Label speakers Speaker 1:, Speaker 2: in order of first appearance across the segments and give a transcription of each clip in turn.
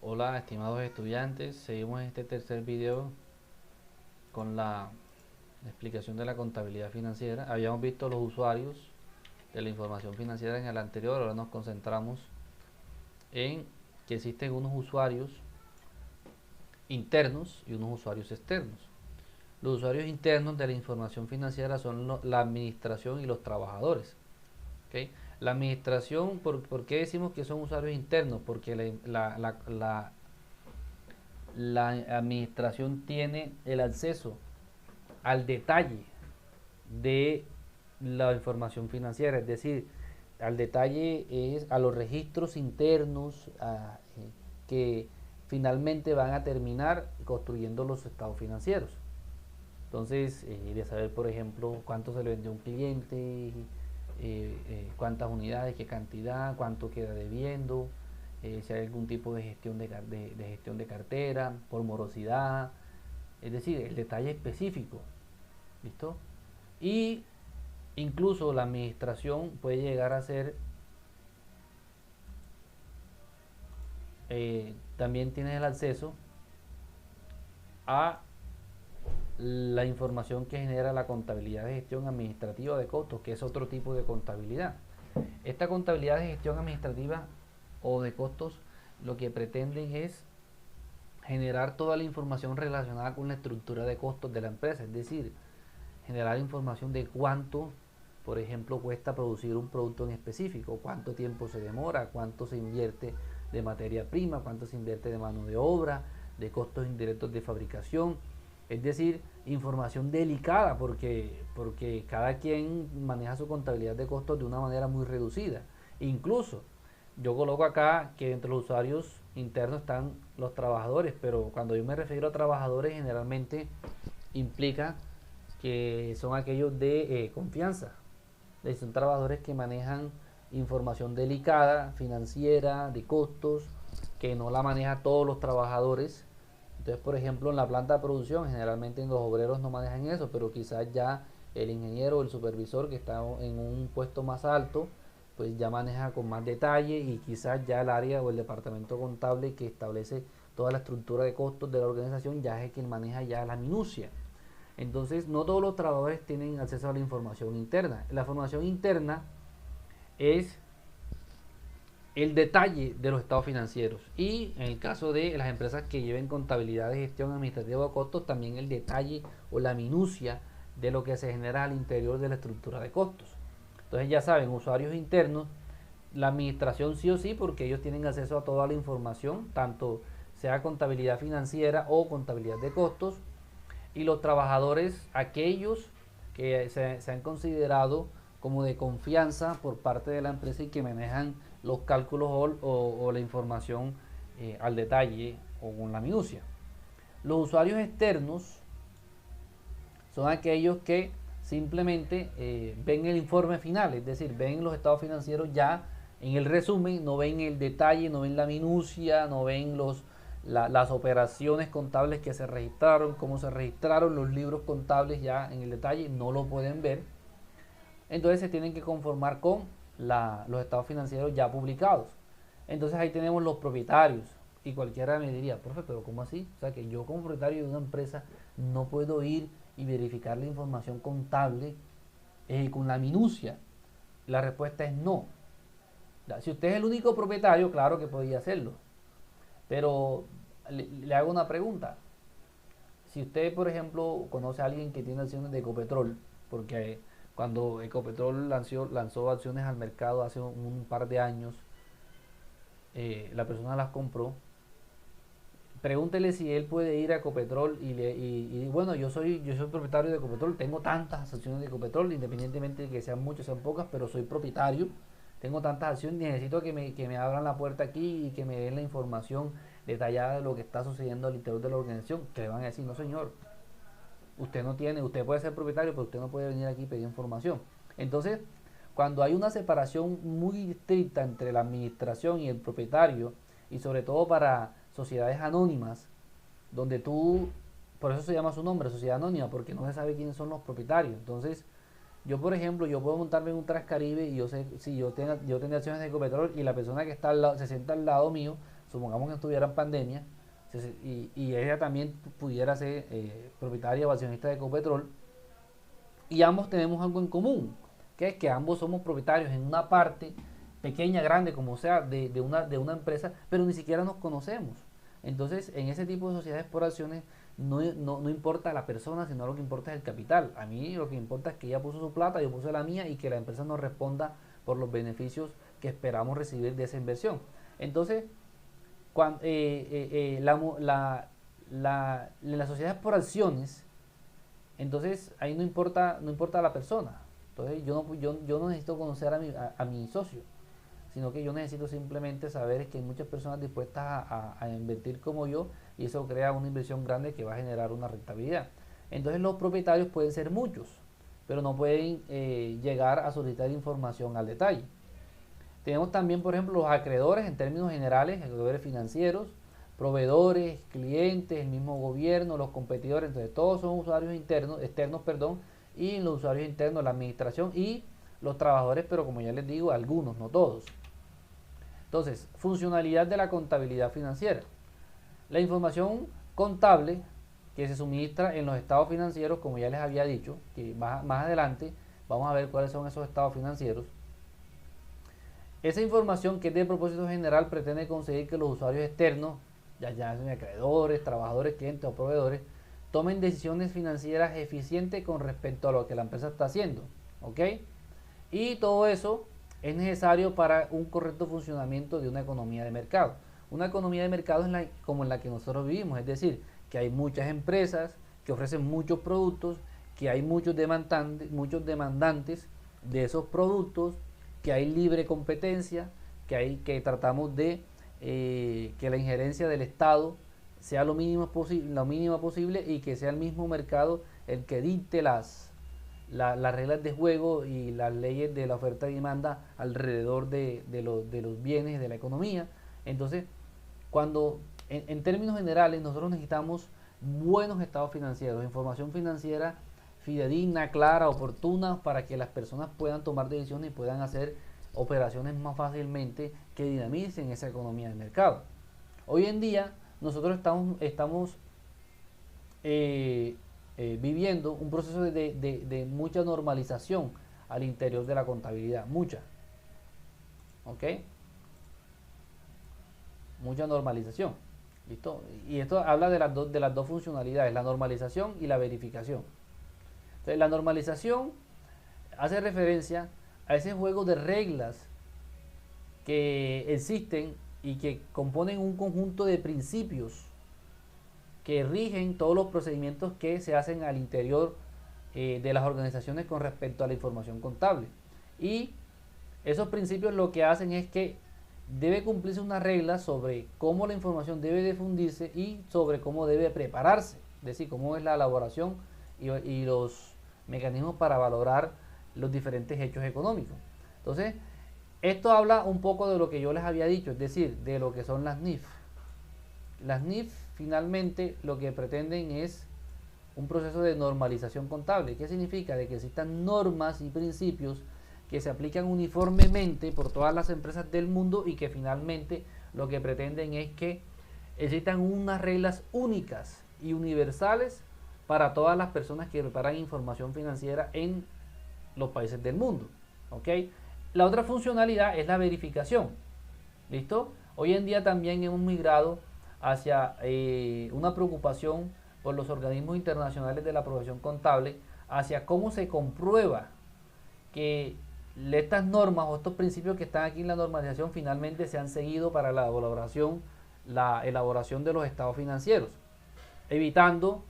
Speaker 1: Hola, estimados estudiantes, seguimos en este tercer video con la explicación de la contabilidad financiera. Habíamos visto los usuarios de la información financiera en el anterior, ahora nos concentramos en que existen unos usuarios internos y unos usuarios externos. Los usuarios internos de la información financiera son la administración y los trabajadores. ¿Okay? La administración, ¿por qué decimos que son usuarios internos? Porque la administración tiene el acceso al detalle de la información financiera, es decir, al detalle es a los registros internos que finalmente van a terminar construyendo los estados financieros. Entonces, de saber, por ejemplo, cuánto se le vendió a un cliente, cuántas unidades, qué cantidad, cuánto queda debiendo, si hay algún tipo de gestión de gestión de cartera, por morosidad, es decir, el detalle específico, ¿listo? Y incluso la administración puede llegar a ser, también tiene el acceso a la información que genera la contabilidad de gestión administrativa de costos, que es otro tipo de contabilidad. Esta contabilidad de gestión administrativa o de costos lo que pretenden es generar toda la información relacionada con la estructura de costos de la empresa, es decir, generar información de cuánto, por ejemplo, cuesta producir un producto en específico, cuánto tiempo se demora, cuánto se invierte de materia prima, cuánto se invierte de mano de obra, de costos indirectos de fabricación, es decir, información delicada porque cada quien maneja su contabilidad de costos de una manera muy reducida. Incluso yo coloco acá que entre los usuarios internos están los trabajadores, pero cuando yo me refiero a trabajadores generalmente implica que son aquellos de confianza. Es decir, son trabajadores que manejan información delicada, financiera, de costos, que no la manejan todos los trabajadores. Entonces, por ejemplo, en la planta de producción, generalmente los obreros no manejan eso, pero quizás ya el ingeniero o el supervisor que está en un puesto más alto, pues ya maneja con más detalle y quizás ya el área o el departamento contable que establece toda la estructura de costos de la organización ya es quien maneja ya la minucia. Entonces, no todos los trabajadores tienen acceso a la información interna. La información interna es el detalle de los estados financieros y en el caso de las empresas que lleven contabilidad de gestión administrativa de costos, también el detalle o la minucia de lo que se genera al interior de la estructura de costos. Entonces ya saben, usuarios internos, la administración sí o sí, porque ellos tienen acceso a toda la información, tanto sea contabilidad financiera o contabilidad de costos, y los trabajadores, aquellos que se han considerado como de confianza por parte de la empresa y que manejan los cálculos o la información al detalle o con la minucia. Los usuarios externos son aquellos que simplemente ven el informe final, es decir, ven los estados financieros ya en el resumen, no ven el detalle, no ven la minucia, no ven las operaciones contables que se registraron, cómo se registraron, los libros contables ya en el detalle, no lo pueden ver. Entonces se tienen que conformar con los estados financieros ya publicados. Entonces ahí tenemos los propietarios. Y cualquiera me diría, profe, pero ¿cómo así? O sea que yo como propietario de una empresa no puedo ir y verificar la información contable con la minucia. La respuesta es no. Si usted es el único propietario, claro que podría hacerlo. Pero le hago una pregunta. Si usted, por ejemplo, conoce a alguien que tiene acciones de Ecopetrol, porque cuando Ecopetrol lanzó acciones al mercado hace un par de años, la persona las compró, pregúntele si él puede ir a Ecopetrol y bueno, yo soy propietario de Ecopetrol, tengo tantas acciones de Ecopetrol, independientemente de que sean muchas, sean pocas, pero soy propietario, tengo tantas acciones, necesito que me abran la puerta aquí y que me den la información detallada de lo que está sucediendo al interior de la organización, que le van a decir, no señor, usted no tiene, usted puede ser propietario, pero usted no puede venir aquí y pedir información. Entonces, cuando hay una separación muy estricta entre la administración y el propietario, y sobre todo para sociedades anónimas, donde tú, por eso se llama su nombre, sociedad anónima, porque no se sabe quiénes son los propietarios. Entonces, yo por ejemplo, yo puedo montarme en un Transcaribe y yo sé si yo tengo acciones de Ecopetrol y la persona que está al lado, se sienta al lado mío, supongamos que estuviera en pandemia, y ella también pudiera ser propietaria o accionista de Ecopetrol, y ambos tenemos algo en común, que es que ambos somos propietarios en una parte pequeña, grande, como sea, de una empresa, pero ni siquiera nos conocemos. Entonces, en ese tipo de sociedades por acciones, no importa la persona, sino lo que importa es el capital. A mí lo que importa es que ella puso su plata, yo puse la mía, y que la empresa nos responda por los beneficios que esperamos recibir de esa inversión. Entonces, cuando, las sociedades por acciones, entonces ahí no importa la persona. Entonces yo no necesito conocer a mi socio, sino que yo necesito simplemente saber que hay muchas personas dispuestas a invertir como yo, y eso crea una inversión grande que va a generar una rentabilidad. Entonces los propietarios pueden ser muchos, pero no pueden llegar a solicitar información al detalle. Tenemos también, por ejemplo, los acreedores en términos generales, acreedores financieros, proveedores, clientes, el mismo gobierno, los competidores. Entonces todos son usuarios externos, y los usuarios internos, la administración y los trabajadores, pero como ya les digo, algunos, no todos. Entonces, funcionalidad de la contabilidad financiera. La información contable que se suministra en los estados financieros, como ya les había dicho, que más adelante vamos a ver cuáles son esos estados financieros. Esa información, que es de propósito general, pretende conseguir que los usuarios externos, ya sean acreedores, trabajadores, clientes o proveedores, tomen decisiones financieras eficientes con respecto a lo que la empresa está haciendo. ¿Ok? Y todo eso es necesario para un correcto funcionamiento de una economía de mercado. Una economía de mercado es como en la que nosotros vivimos, es decir, que hay muchas empresas que ofrecen muchos productos, que hay muchos demandantes de esos productos, que hay libre competencia, que tratamos de que la injerencia del Estado sea lo mínima posible, y que sea el mismo mercado el que dicte las reglas de juego y las leyes de la oferta y demanda alrededor de los bienes de la economía. Entonces, cuando en términos generales nosotros necesitamos buenos estados financieros, información financiera fidedigna, clara, oportuna, para que las personas puedan tomar decisiones y puedan hacer operaciones más fácilmente, que dinamicen esa economía de mercado. Hoy en día nosotros estamos viviendo un proceso de mucha normalización al interior de la contabilidad, ¿ok? Mucha normalización, ¿listo? Y esto habla de las dos funcionalidades, la normalización y la verificación. Entonces, la normalización hace referencia a ese juego de reglas que existen y que componen un conjunto de principios que rigen todos los procedimientos que se hacen al interior de las organizaciones con respecto a la información contable. Y esos principios lo que hacen es que debe cumplirse una regla sobre cómo la información debe difundirse y sobre cómo debe prepararse, es decir, cómo es la elaboración y los mecanismos para valorar los diferentes hechos económicos. Entonces, esto habla un poco de lo que yo les había dicho, es decir, de lo que son las NIF. Las NIF finalmente lo que pretenden es un proceso de normalización contable. ¿Qué significa? De que existan normas y principios que se aplican uniformemente por todas las empresas del mundo, y que finalmente lo que pretenden es que existan unas reglas únicas y universales para todas las personas que preparan información financiera en los países del mundo. ¿Ok? La otra funcionalidad es la verificación. ¿Listo? Hoy en día también hemos migrado hacia una preocupación por los organismos internacionales de la profesión contable, hacia cómo se comprueba que estas normas o estos principios que están aquí en la normalización finalmente se han seguido para la elaboración de los estados financieros, evitando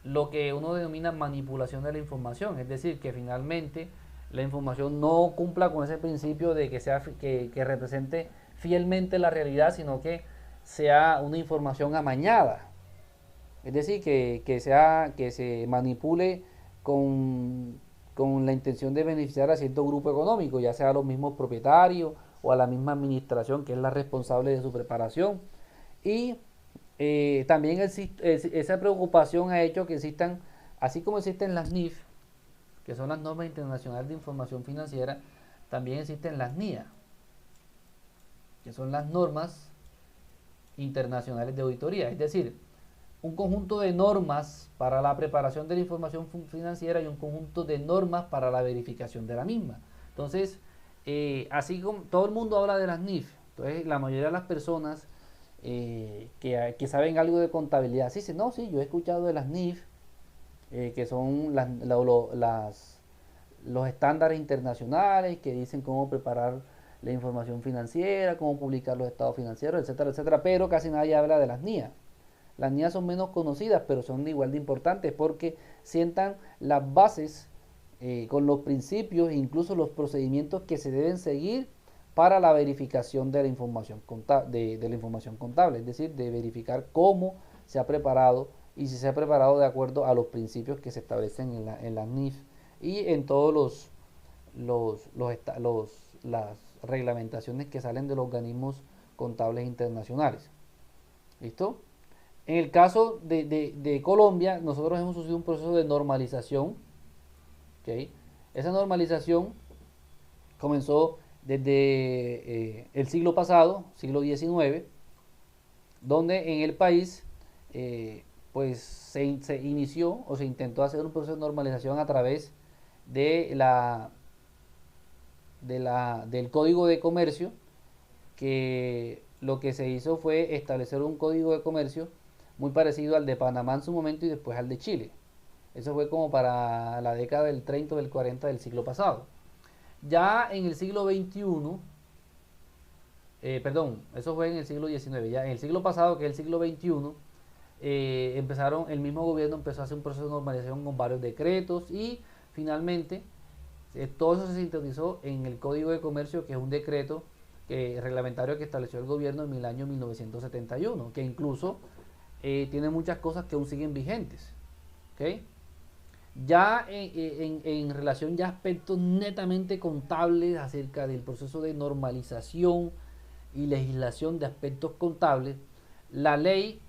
Speaker 1: lo que uno denomina manipulación de la información, es decir, que finalmente la información no cumpla con ese principio de que represente fielmente la realidad, sino que sea una información amañada, es decir, que se manipule con la intención de beneficiar a cierto grupo económico, ya sea a los mismos propietarios o a la misma administración, que es la responsable de su preparación. Y también esa preocupación ha hecho que existan, así como existen las NIF, que son las normas internacionales de información financiera, también existen las NIA, que son las normas internacionales de auditoría, es decir, un conjunto de normas para la preparación de la información financiera y un conjunto de normas para la verificación de la misma. Entonces, así como todo el mundo habla de las NIF, entonces la mayoría de las personas que saben algo de contabilidad, sí, no, sí, yo he escuchado de las NIF, que son los estándares internacionales que dicen cómo preparar la información financiera, cómo publicar los estados financieros, etcétera, etcétera, pero casi nadie habla de las NIA. Las NIA son menos conocidas, pero son igual de importantes porque sientan las bases con los principios e incluso los procedimientos que se deben seguir para la verificación de la información de la información contable, es decir, de verificar cómo se ha preparado y si se ha preparado de acuerdo a los principios que se establecen en la NIF y en todos las reglamentaciones que salen de los organismos contables internacionales. ¿Listo? En el caso de Colombia, nosotros hemos sufrido un proceso de normalización. ¿Okay? Esa normalización comenzó desde el siglo pasado, siglo XIX, donde en el país pues se inició o se intentó hacer un proceso de normalización a través de del Código de Comercio, que lo que se hizo fue establecer un código de comercio muy parecido al de Panamá en su momento y después al de Chile. Eso fue como para la década del 30 o del 40 del siglo pasado. Ya en el siglo XXI, perdón, eso fue en el siglo XIX, ya en el siglo pasado, que es el siglo XXI, el mismo gobierno empezó a hacer un proceso de normalización con varios decretos y finalmente todo eso se sintetizó en el Código de Comercio, que es un decreto reglamentario que estableció el gobierno en el año 1971, que incluso tiene muchas cosas que aún siguen vigentes. ¿Okay? Ya en relación ya a aspectos netamente contables acerca del proceso de normalización y legislación de aspectos contables, la ley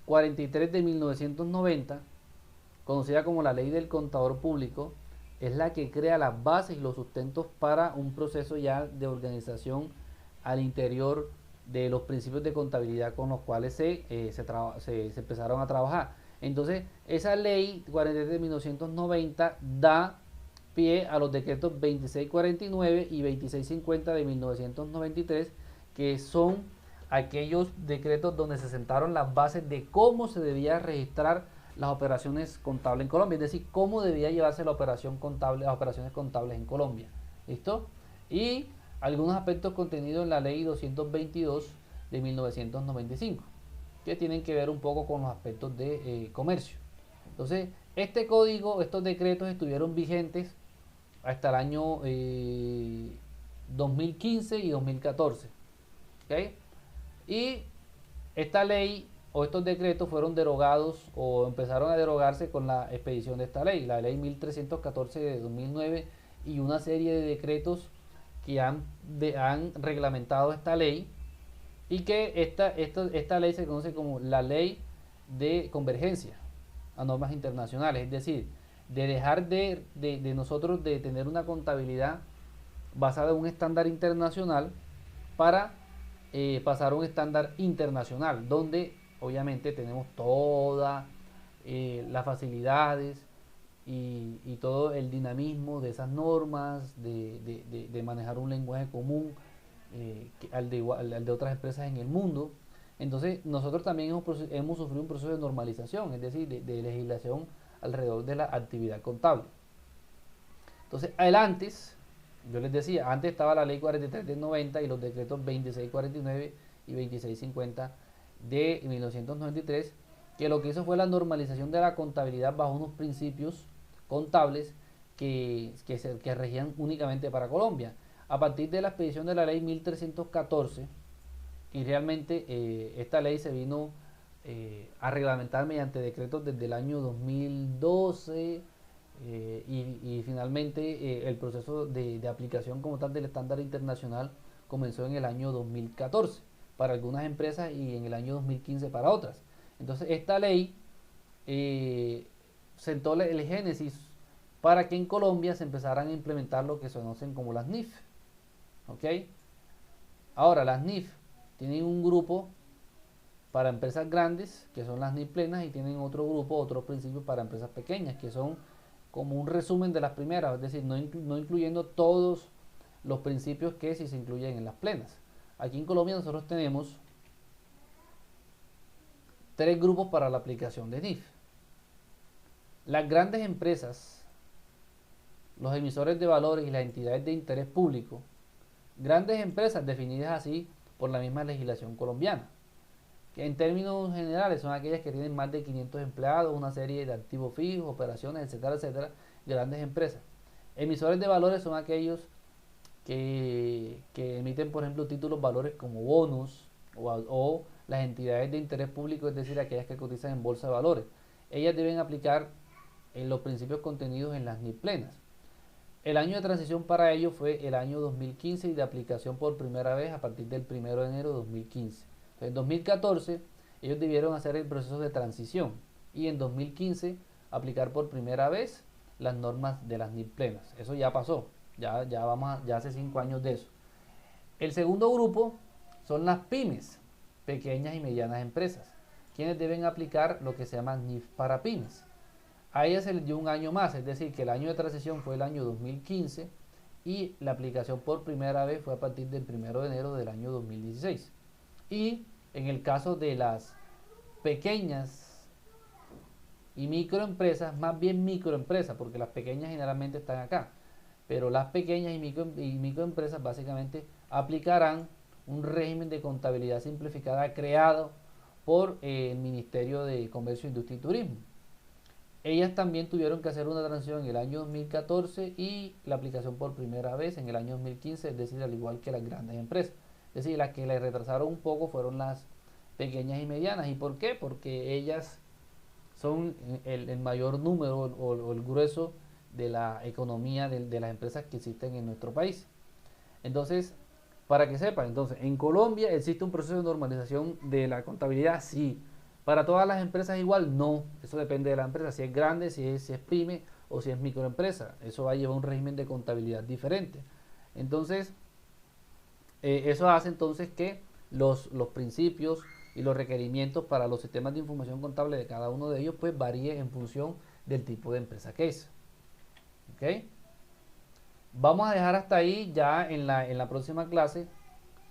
Speaker 1: 43 de 1990, conocida como la ley del contador público, es la que crea las bases y los sustentos para un proceso ya de organización al interior de los principios de contabilidad con los cuales se empezaron a trabajar. Entonces, esa ley 43 de 1990 da pie a los decretos 2649 y 2650 de 1993, que son aquellos decretos donde se sentaron las bases de cómo se debía registrar las operaciones contables en Colombia, es decir, cómo debía llevarse la operación contable, las operaciones contables en Colombia. ¿Listo? Y algunos aspectos contenidos en la ley 222 de 1995, que tienen que ver un poco con los aspectos de comercio. Entonces, este código, estos decretos estuvieron vigentes hasta el año 2015 y 2014. ¿Okay? Y esta ley o estos decretos fueron derogados o empezaron a derogarse con la expedición de esta ley, la ley 1314 de 2009 y una serie de decretos que han reglamentado esta ley y que esta ley se conoce como la ley de convergencia a normas internacionales, es decir, de dejar de nosotros de tener una contabilidad basada en un estándar internacional para pasar a un estándar internacional, donde obviamente tenemos todas las facilidades y todo el dinamismo de esas normas, de manejar un lenguaje común al de otras empresas en el mundo. Entonces nosotros también hemos sufrido un proceso de normalización, es decir, de legislación alrededor de la actividad contable. Entonces, antes, yo les decía, antes estaba la ley 43 del 90 y los decretos 2649 y 2650 de 1993, que lo que hizo fue la normalización de la contabilidad bajo unos principios contables que regían únicamente para Colombia. A partir de la expedición de la ley 1314, y realmente esta ley se vino a reglamentar mediante decretos desde el año 2012, y finalmente el proceso de aplicación como tal del estándar internacional comenzó en el año 2014 para algunas empresas y en el año 2015 para otras. Entonces esta ley sentó el génesis para que en Colombia se empezaran a implementar lo que se conocen como las NIF. ¿Ok? Ahora las NIF tienen un grupo para empresas grandes, que son las NIF plenas, y tienen otro grupo, otros principios para empresas pequeñas, que son como un resumen de las primeras, es decir, no incluyendo todos los principios que sí se incluyen en las plenas. Aquí en Colombia nosotros tenemos 3 grupos para la aplicación de NIF. Las grandes empresas, los emisores de valores y las entidades de interés público, grandes empresas definidas así por la misma legislación colombiana, que en términos generales son aquellas que tienen más de 500 empleados, una serie de activos fijos, operaciones, etcétera, etcétera, grandes empresas. Emisores de valores son aquellos que emiten, por ejemplo, títulos valores como bonos o las entidades de interés público, es decir, aquellas que cotizan en bolsa de valores. Ellas deben aplicar los principios contenidos en las NIF plenas. El año de transición para ello fue el año 2015 y de aplicación por primera vez a partir del 1 de enero de 2015. Entonces, en 2014 ellos debieron hacer el proceso de transición y en 2015 aplicar por primera vez las normas de las NIF plenas. Eso ya pasó, ya hace 5 años de eso. El segundo grupo son las pymes, pequeñas y medianas empresas, quienes deben aplicar lo que se llama NIF para pymes. A ellas se les dio un año más, es decir, que el año de transición fue el año 2015 y la aplicación por primera vez fue a partir del 1 de enero del año 2016. Y en el caso de las pequeñas y microempresas, más bien microempresas, porque las pequeñas generalmente están acá, pero las pequeñas y microempresas básicamente aplicarán un régimen de contabilidad simplificada creado por el Ministerio de Comercio, Industria y Turismo. Ellas también tuvieron que hacer una transición en el año 2014 y la aplicación por primera vez en el año 2015, es decir, al igual que las grandes empresas. Es decir, las que les retrasaron un poco fueron las pequeñas y medianas. ¿Y por qué? Porque ellas son el mayor número o el grueso de la economía de las empresas que existen en nuestro país. Entonces, para que sepan, entonces, en Colombia existe un proceso de normalización de la contabilidad, sí. Para todas las empresas igual, no. Eso depende de la empresa, si es grande, si es pyme o si es microempresa. Eso va a llevar un régimen de contabilidad diferente. Entonces, eso hace entonces que los principios y los requerimientos para los sistemas de información contable de cada uno de ellos pues varíe en función del tipo de empresa que es. ¿Ok? Vamos a dejar hasta ahí. Ya en la próxima clase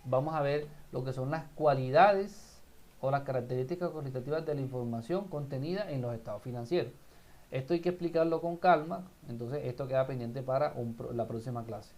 Speaker 1: vamos a ver lo que son las cualidades o las características cualitativas de la información contenida en los estados financieros. Esto hay que explicarlo con calma, entonces esto queda pendiente para la próxima clase.